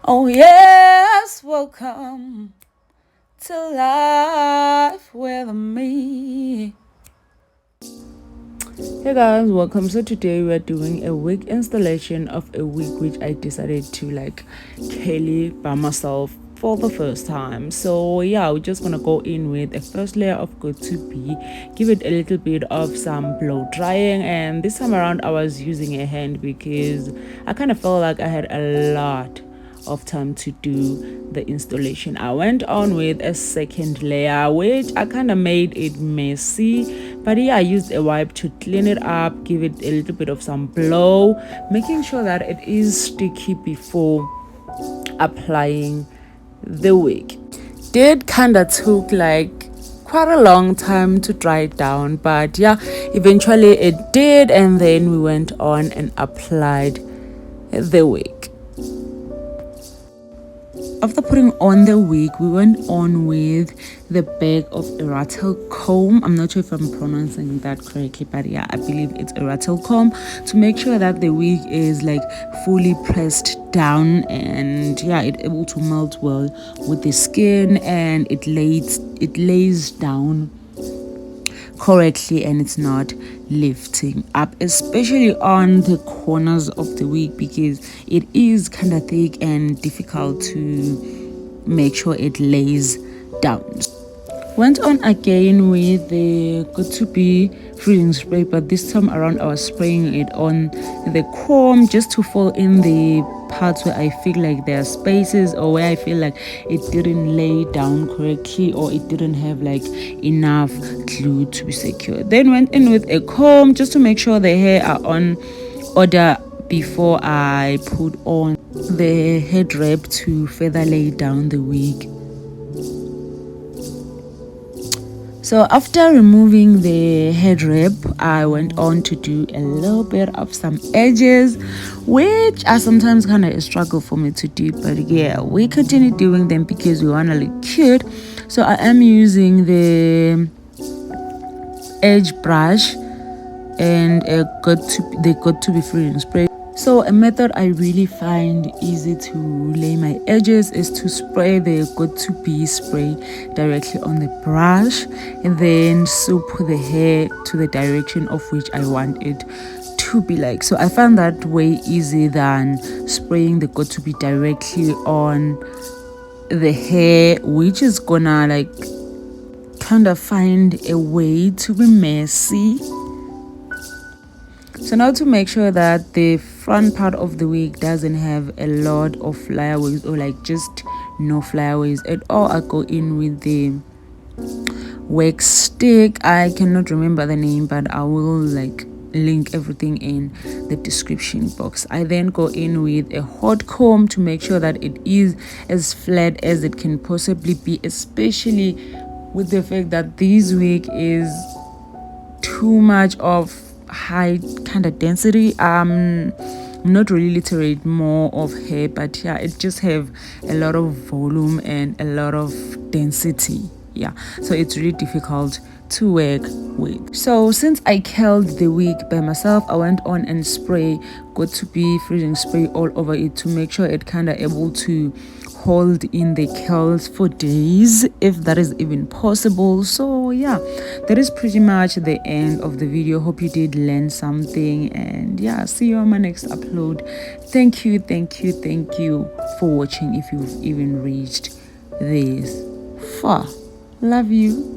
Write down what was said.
Oh yes, welcome to life with me. Hey guys, welcome. So today we are doing a wig installation of a wig which I decided to curly by myself for the first time. So yeah, we're just gonna go in with a first layer of good to be, give it a little bit of some blow drying, and this time around I was using a hand because I kind of felt like I had a lot of time to do the installation. I went on with a second layer which I kind of made it messy, but yeah, I used a wipe to clean it up, give it a little bit of some blow, making sure that it is sticky before applying the wig. Did kind of took quite a long time to dry it down, but yeah, eventually it did, and then we went on and applied the wig. After putting on the wig, we went on with the back of a rattle comb. I'm not sure if I'm pronouncing that correctly, but yeah, I believe it's a rattle comb, to make sure that the wig is fully pressed down, and yeah, it's able to melt well with the skin, and it lays down correctly, and it's not lifting up, especially on the corners of the wig, because it is kind of thick and difficult to make sure it lays down. Went on again with the good to be freezing spray, but this time around I was spraying it on the comb just to fill in the parts where I feel like there are spaces, or where I feel like it didn't lay down correctly, or it didn't have enough glue to be secure. Then went in with a comb just to make sure the hair are on order before I put on the head wrap to further lay down the wig. So after removing the head wrap, I went on to do a little bit of some edges, which are sometimes kind of a struggle for me to do, but yeah, we continue doing them because we want to look cute. So I am using the edge brush and the got to be freezing spray. So a method I really find easy to lay my edges is to spray the good to be spray directly on the brush, and then soup the hair to the direction of which I want it to be like. So I found that way easy than spraying the good to be directly on the hair, which is gonna kind of find a way to be messy. So now to make sure that the front part of the wig doesn't have a lot of flyaways, or just no flyaways at all, I go in with the wax stick. I cannot remember the name, but I will link everything in the description box. I then go in with a hot comb to make sure that it is as flat as it can possibly be, especially with the fact that this wig is too much of high kind of density. Not really literate more of hair, but yeah, it just have a lot of volume and a lot of density. Yeah, so it's really difficult to work with. So since I curled the wig by myself, I went on and spray got to be freezing spray all over it to make sure it kind of able to hold in the curls for days, if that is even possible. So yeah, that is pretty much the end of the video. Hope you did learn something, and yeah, see you on my next upload. Thank you for watching, if you've even reached this far. Love you.